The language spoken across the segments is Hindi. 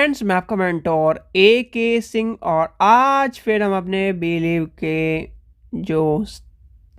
फ्रेंड्स, मैं आपका मेंटोर A.K. सिंह और आज फिर हम अपने बिलीव के जो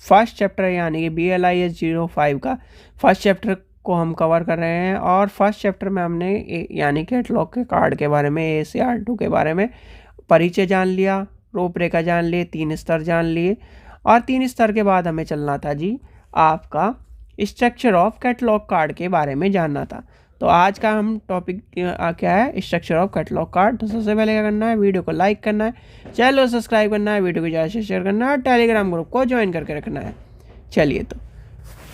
फर्स्ट चैप्टर यानी कि BLIS 05 का फर्स्ट चैप्टर को हम कवर कर रहे हैं। और फर्स्ट चैप्टर में हमने यानी कैटलॉग के कार्ड के बारे में, A से R2 के बारे में परिचय जान लिया, रूपरेखा जान लिए, 3 स्तर जान लिए और 3 स्तर के बाद हमें चलना था जी आपका स्ट्रक्चर ऑफ कैटलॉग कार्ड के बारे में जानना था। तो आज का हम टॉपिक क्या है, स्ट्रक्चर ऑफ कैटलॉग कार्ड। तो सबसे पहले क्या करना है, वीडियो को लाइक करना है, चैनल को सब्सक्राइब करना है, वीडियो को ज़्यादा से शेयर करना है और टेलीग्राम ग्रुप को ज्वाइन करके रखना है। चलिए, तो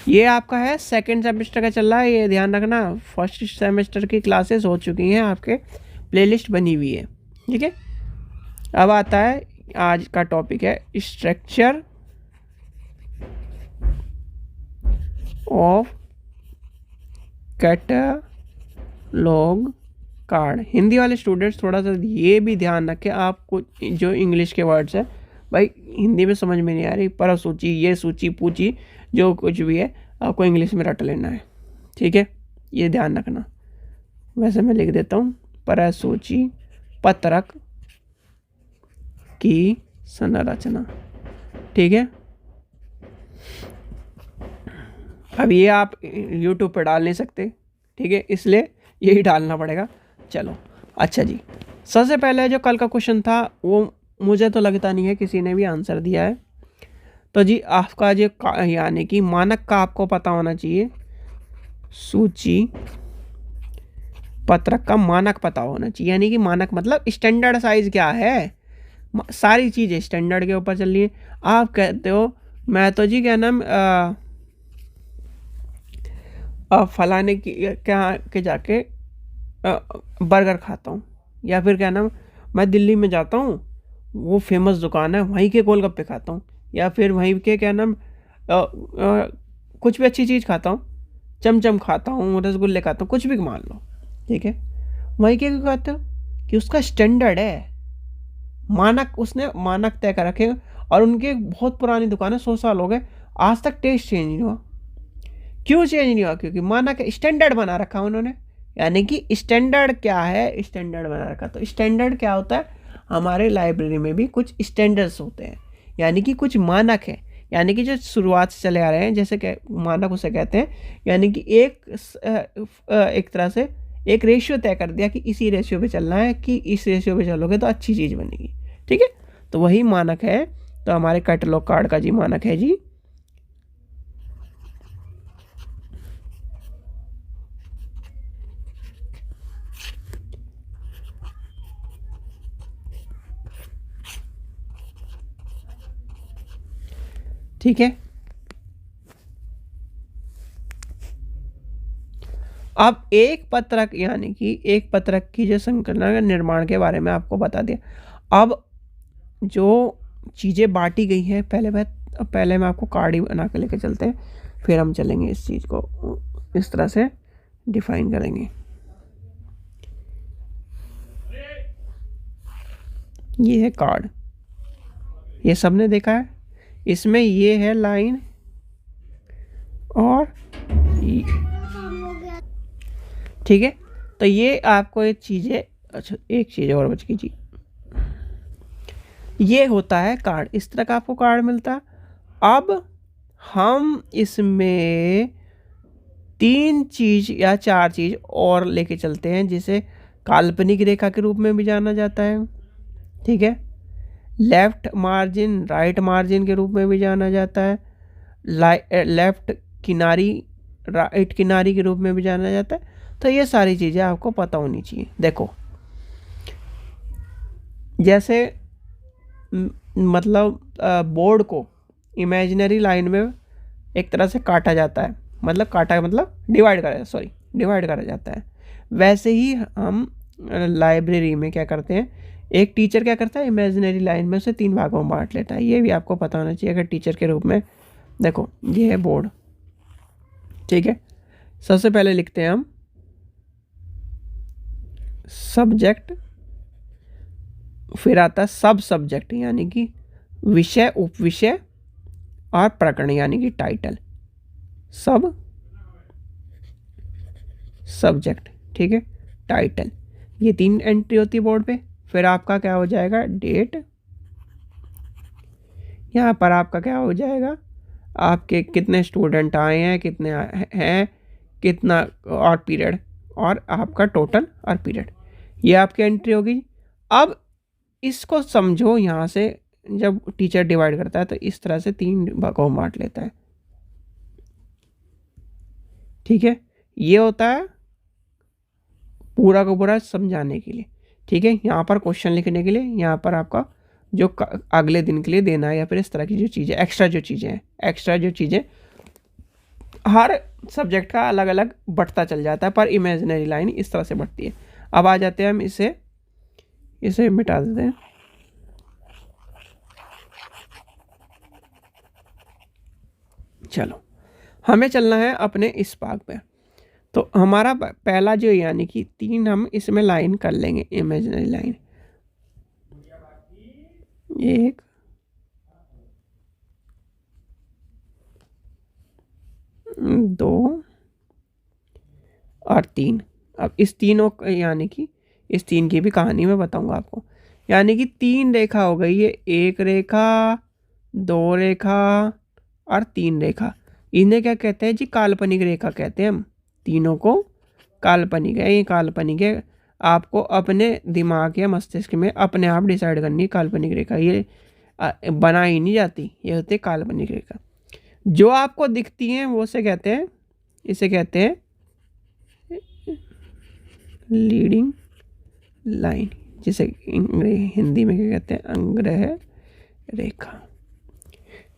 ये आपका है सेकेंड सेमेस्टर का चल रहा है, ये ध्यान रखना। फर्स्ट सेमेस्टर की क्लासेस हो चुकी हैं, आपके प्लेलिस्ट बनी हुई है, ठीक है। अब आता है आज का टॉपिक है structure of catalogue card. Hindi वाले स्टूडेंट्स थोड़ा सा ये भी ध्यान रखें, आपको जो इंग्लिश के वर्ड्स है भाई हिंदी में समझ में नहीं आ रही, पर सूची, ये सूची पूची जो कुछ भी है आपको इंग्लिश में रट लेना है, ठीक है, ये ध्यान रखना। वैसे मैं लिख देता हूँ, पर सूची पत्रक की संरचना, ठीक है। अब ये आप YouTube पर डाल नहीं सकते, ठीक है, इसलिए यही डालना पड़ेगा। चलो अच्छा जी, सबसे पहले जो कल का क्वेश्चन था वो मुझे तो लगता नहीं है किसी ने भी आंसर दिया है। तो जी आपका जो यानी कि मानक का आपको पता होना चाहिए, सूची पत्रक का मानक पता होना चाहिए। यानी कि मानक मतलब स्टैंडर्ड साइज क्या है, सारी चीज़ें स्टैंडर्ड के ऊपर चल रही है। आप कहते हो मैं तो जी क्या नाम फलाने की क्या के जाके बर्गर खाता हूँ, या फिर क्या नाम मैं दिल्ली में जाता हूँ, वो फेमस दुकान है वहीं के गोलगप्पे खाता हूँ, या फिर वहीं के क्या नाम कुछ भी अच्छी चीज़ खाता हूँ, चमचम खाता हूँ, रसगुल्ले खाता हूँ, कुछ भी मान लो, ठीक है। वहीं के क्यों खाते हो कि उसका स्टैंडर्ड है, मानक, उसने मानक तय कर रखे। और उनके बहुत पुरानी दुकान है, 100 साल हो गए, आज तक टेस्ट चेंज नहीं हुआ। क्यों चेंज नहीं हुआ? क्योंकि मानक स्टैंडर्ड बना रखा उन्होंने। यानी कि स्टैंडर्ड क्या है, स्टैंडर्ड बना रखा। तो स्टैंडर्ड क्या होता है, हमारे लाइब्रेरी में भी कुछ स्टैंडर्ड्स होते हैं, यानी कि कुछ मानक है, यानी कि जो शुरुआत से चले आ रहे हैं, जैसे मानक उसे कहते हैं। यानी कि एक तरह से एक रेशियो तय कर दिया कि इसी रेशियो पे चलना है, कि इस रेशियो पे चलोगे तो अच्छी चीज़ बनेगी, ठीक है। तो वही मानक है। तो हमारे कैटलॉग कार्ड का जी मानक है जी ठीक है। अब एक पत्रक यानी कि एक पत्रक की जो संकलना का निर्माण के बारे में आपको बता दिया। अब जो चीज़ें बांटी गई हैं, पहले मैं आपको कार्ड ही बना के लेके चलते हैं, फिर हम चलेंगे इस चीज़ को इस तरह से डिफाइन करेंगे। ये है कार्ड, ये सबने देखा है। इसमें ये है लाइन और ठीक है। तो ये आपको एक चीज़ें, अच्छा एक चीज़ और बच गई जी, ये होता है कार्ड। इस तरह का आपको कार्ड मिलता है। अब हम इसमें 3 चीज़ या 4 चीज़ और लेके चलते हैं, जिसे काल्पनिक रेखा के रूप में भी जाना जाता है, ठीक है। लेफ्ट मार्जिन, राइट मार्जिन के रूप में भी जाना जाता है। लेफ्ट किनारी, राइट किनारी के रूप में भी जाना जाता है। तो ये सारी चीज़ें आपको पता होनी चाहिए। देखो जैसे मतलब बोर्ड को इमेजिनरी लाइन में एक तरह से काटा जाता है, मतलब काटा मतलब डिवाइड करा जाता है। वैसे ही हम लाइब्रेरी में क्या करते हैं, एक टीचर क्या करता है, इमेजिनरी लाइन में उसे 3 भागों में बांट लेता है। ये भी आपको पता होना चाहिए अगर टीचर के रूप में। देखो ये है बोर्ड, ठीक है। सबसे पहले लिखते हैं हम सब्जेक्ट, फिर आता है सब सब्जेक्ट यानी कि विषय, उपविषय और प्रकरण यानी कि टाइटल, सब सब्जेक्ट, ठीक है, टाइटल। ये 3 एंट्री होती है बोर्ड पे। फिर आपका क्या हो जाएगा, डेट। यहाँ पर आपका क्या हो जाएगा, आपके कितने स्टूडेंट आए हैं, कितने हैं, कितना और पीरियड, और आपका टोटल और पीरियड, ये आपकी एंट्री होगी। अब इसको समझो, यहाँ से जब टीचर डिवाइड करता है तो इस तरह से 3 भागों में बांट लेता है। ठीक है, ये होता है पूरा का पूरा समझाने के लिए। ठीक है, यहाँ पर क्वेश्चन लिखने के लिए, यहाँ पर आपका जो अगले दिन के लिए देना है, या फिर इस तरह की जो चीज़ें एक्स्ट्रा जो चीज़ें हर सब्जेक्ट का अलग अलग बढ़ता चल जाता है, पर इमेजिनरी लाइन इस तरह से बढ़ती है। अब आ जाते हैं हम इसे मिटा देते हैं। चलो, हमें चलना है अपने इस भाग पे। तो हमारा पहला जो, यानी कि 3 हम इसमें लाइन कर लेंगे, इमेजिनरी लाइन। 1 2 और 3। अब इस तीनों, यानी कि इस 3 की भी कहानी मैं बताऊंगा आपको। यानी कि 3 रेखा हो गई है, 1 रेखा, 2 रेखा और 3 रेखा। इन्हें क्या कहते हैं जी, काल्पनिक रेखा कहते हैं हम। तीनों को काल्पनिक है, ये काल्पनिक है। आपको अपने दिमाग या मस्तिष्क में अपने आप डिसाइड करनी है काल्पनिक रेखा, ये बना ही नहीं जाती, ये होती है काल्पनिक रेखा। जो आपको दिखती हैं वो से कहते हैं, इसे कहते हैं लीडिंग लाइन, जिसे हिंदी में क्या कहते हैं, अंग्रह रेखा।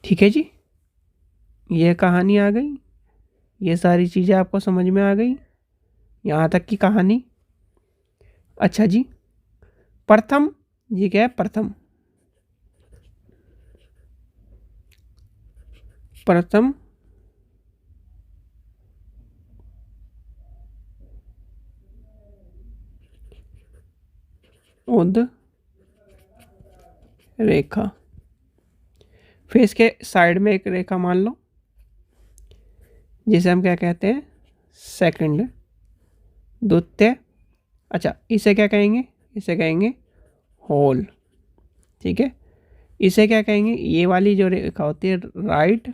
ठीक है जी, ये कहानी आ गई, ये सारी चीज़ें आपको समझ में आ गई, यहाँ तक की कहानी। अच्छा जी, प्रथम, ये क्या है, प्रथम उद रेखा। फिर इसके साइड में एक रेखा मान लो, जिसे हम क्या कहते हैं, सेकंड, द्वितीय। अच्छा, इसे क्या कहेंगे, इसे कहेंगे होल। ठीक है, इसे क्या कहेंगे, ये वाली जो रेखा होती है, राइट।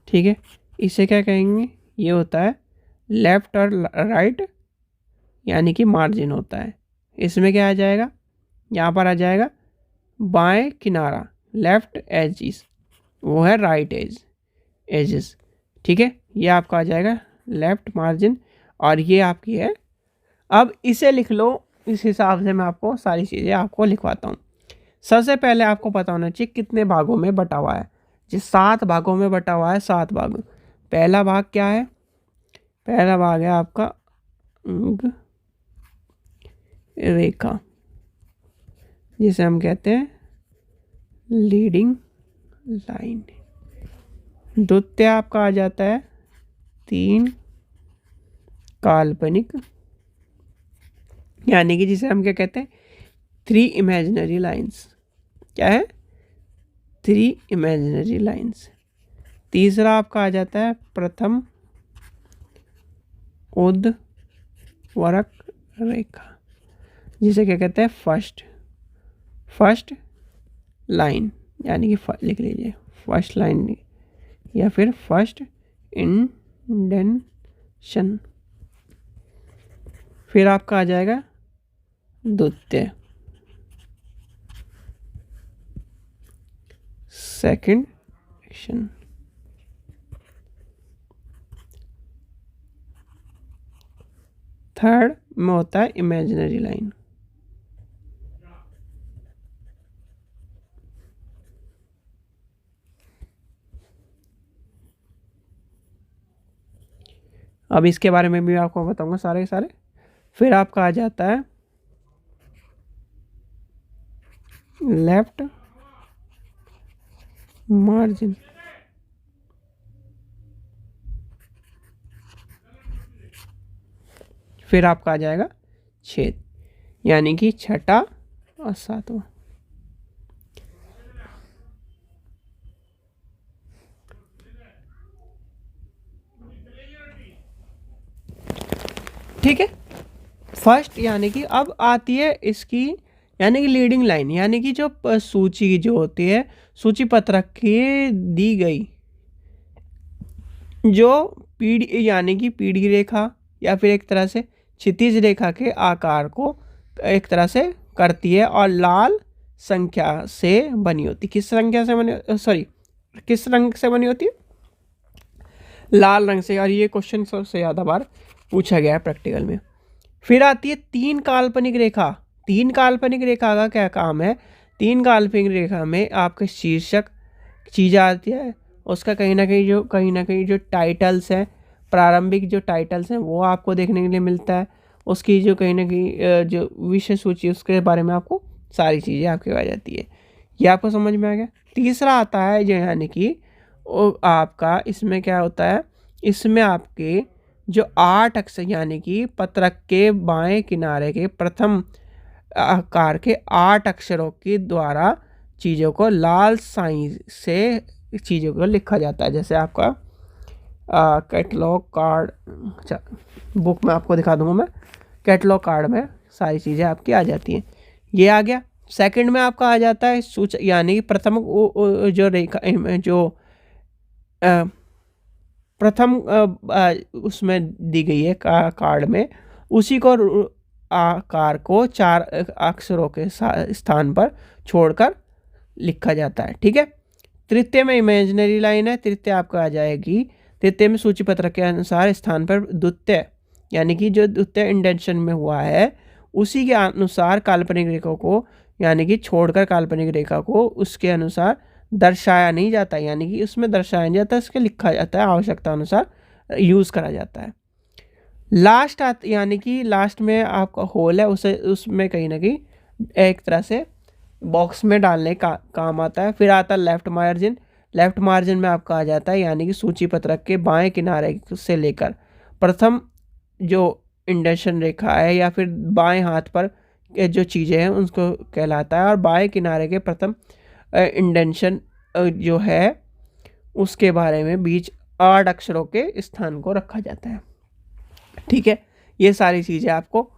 ठीक है, इसे क्या कहेंगे, ये होता है लेफ्ट और राइट, यानी कि मार्जिन होता है। इसमें क्या आ जाएगा, यहाँ पर आ जाएगा बाएं किनारा, लेफ्ट एजिस, वो है राइट एजिस। ठीक है, ये आपका आ जाएगा लेफ्ट मार्जिन, और ये आपकी है। अब इसे लिख लो, इस हिसाब से मैं आपको सारी चीज़ें आपको लिखवाता हूँ। सबसे पहले आपको पता होना चाहिए कितने भागों में बटा हुआ है। जिस 7 भागों में बटा हुआ है, 7 भाग। पहला भाग क्या है, पहला भाग है आपका अंग रेखा, जिसे हम कहते हैं लीडिंग लाइन। द्वितीय आपका आ जाता है 3 काल्पनिक, यानी कि जिसे हम क्या कहते हैं, 3 इमेजिनरी लाइंस। क्या है, 3 इमेजिनरी लाइंस। तीसरा आपका आ जाता है प्रथम उर्ध्वरक रेखा, जिसे क्या कहते हैं, फर्स्ट लाइन, यानी कि लिख लीजिए फर्स्ट लाइन, या फिर फर्स्ट इंडेंशन। फिर आपका आ जाएगा द्वितीय, सेकंड एक्शन। थर्ड में होता है इमेजिनरी लाइन। अब इसके बारे में भी आपको बताऊंगा सारे के सारे। फिर आपका आ जाता है लेफ्ट मार्जिन। फिर आपका आ जाएगा छेद, यानी कि छठा और 7वां। ठीक है। फर्स्ट यानी कि अब आती है इसकी यानी कि लीडिंग लाइन, यानी कि जो सूची जो होती है, सूची पत्रक की दी गई जो पीढ़ी यानी कि पीढ़ी रेखा या फिर एक तरह से क्षितिज रेखा के आकार को एक तरह से करती है और लाल संख्या से बनी होती। किस संख्या से बनी, सॉरी किस रंग से बनी होती है? लाल रंग से। और ये क्वेश्चन सबसे ज़्यादा बार पूछा गया है प्रैक्टिकल में। फिर आती है तीन काल्पनिक रेखा। तीन काल्पनिक रेखा का क्या काम है? तीन काल्पनिक रेखा में आपके शीर्षक चीज़ आती है, उसका कहीं ना कहीं जो टाइटल्स हैं, प्रारंभिक जो टाइटल्स हैं वो आपको देखने के लिए मिलता है। उसकी जो कहीं ना कहीं जो विषय सूची उसके बारे में आपको सारी चीज़ें आपकी आ जाती है। ये आपको समझ में आ गया। तीसरा आता है जो यानी कि आपका इसमें क्या होता है, इसमें आपके जो 8 अक्षर यानी कि पत्रक के बाएं किनारे के प्रथम आकार के 8 अक्षरों के द्वारा चीज़ों को लाल स्याही से चीज़ों को लिखा जाता है। जैसे आपका कैटलॉग कार्ड, अच्छा बुक में आपको दिखा दूंगा मैं, कैटलॉग कार्ड में सारी चीज़ें आपकी आ जाती हैं। ये आ गया। सेकंड में आपका आ जाता है सूच यानी प्रथम जो रेखा जो प्रथम उसमें दी गई है कार्ड में, उसी को आकार को 4 अक्षरों के स्थान पर छोड़कर लिखा जाता है। ठीक है। तृतीय में इमेजिनरी लाइन है। तृतीय आपको आ जाएगी, तृतीय में सूची पत्रक के अनुसार स्थान पर द्वितीय यानी कि जो द्वितीय इंडेंशन में हुआ है उसी के अनुसार काल्पनिक रेखा को यानी कि छोड़कर काल्पनिक रेखा को उसके अनुसार दर्शाया नहीं जाता, यानी कि उसमें दर्शाया नहीं जाता, इसके लिखा जाता है, आवश्यकता अनुसार यूज़ करा जाता है। लास्ट यानी कि लास्ट में आपका होल है, उसे उसमें कहीं ना कहीं एक तरह से बॉक्स में डालने का काम आता है। फिर आता है लेफ्ट मार्जिन। लेफ्ट मार्जिन में आपका आ जाता है यानी कि सूची पत्रक के बाएं किनारे से लेकर प्रथम जो इंडेंशन रेखा है या फिर बाएं हाथ पर जो चीज़ें हैं उनको कहलाता है, और बाएं किनारे के प्रथम इंडेंशन जो है उसके बारे में बीच 8 अक्षरों के स्थान को रखा जाता है। ठीक है। ये सारी चीज़ें आपको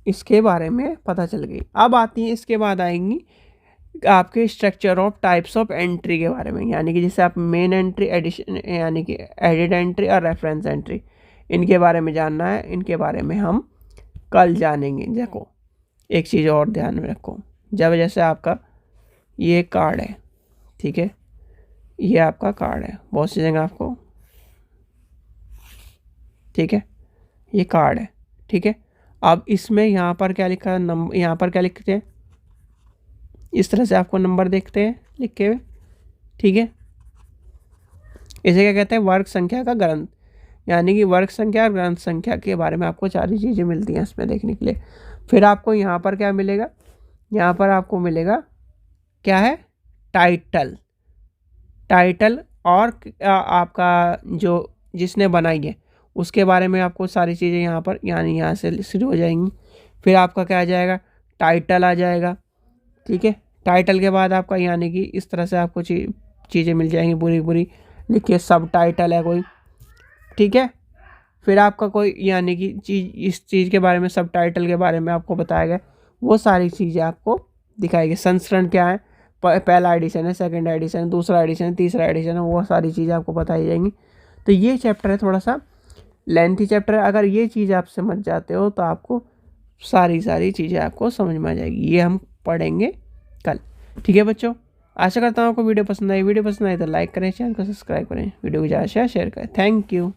इसके बारे में पता चल गई। अब आती है, इसके बाद आएंगी आपके structure of types of entry के बारे में, यानी कि जैसे आप मेन एंट्री, एडिशन यानी कि एडिट एंट्री और रेफरेंस एंट्री, इनके बारे में जानना है। इनके बारे में हम कल जानेंगे। देखो एक चीज़ और ध्यान में रखो, जब जैसे आपका ये कार्ड है, ठीक है, ये आपका कार्ड है, बहुत सी जगह आपको, ठीक है, ये कार्ड है, ठीक है। अब इसमें यहाँ पर क्या लिखा है, नंबर, यहाँ पर क्या लिखते हैं, इस तरह से आपको नंबर देखते हैं लिखे हुए, ठीक है। इसे क्या कहते हैं, वर्ग संख्या का ग्रंथ, यानी कि वर्ग संख्या और ग्रंथ संख्या के बारे में आपको सारी चीज़ें मिलती हैं इसमें देखने के लिए। फिर आपको यहाँ पर क्या मिलेगा, यहाँ पर आपको मिलेगा क्या है, टाइटल। टाइटल और आपका जो जिसने बनाई है उसके बारे में आपको सारी चीज़ें यहाँ पर यानी यहाँ से शुरू हो जाएंगी। फिर आपका क्या आ जाएगा, टाइटल आ जाएगा, ठीक है। टाइटल के बाद आपका यानी कि इस तरह से आपको चीज़ें मिल जाएंगी पूरी पूरी लिखिए, सब टाइटल है कोई, ठीक है। फिर आपका कोई यानी कि चीज़, इस चीज़ के बारे में सब टाइटल के बारे में आपको बताया गया, वो सारी चीज़ें आपको दिखाएगी। संस्करण क्या है, पहला एडिशन है, सेकंड एडिशन है, दूसरा एडिशन है, तीसरा एडिशन है, वो सारी चीज़ें आपको बताई जाएंगी। तो ये चैप्टर है थोड़ा सा लेंथी चैप्टर है। अगर ये चीज़ आप समझ जाते हो तो आपको सारी चीज़ें आपको समझ में आ जाएगी। ये हम पढ़ेंगे कल, ठीक है बच्चों। आशा करता हूँ आपको वीडियो पसंद आई। वीडियो पसंद आई तो लाइक करें, चैनल को सब्सक्राइब करें, वीडियो को ज़्यादा शेयर करें। Thank you.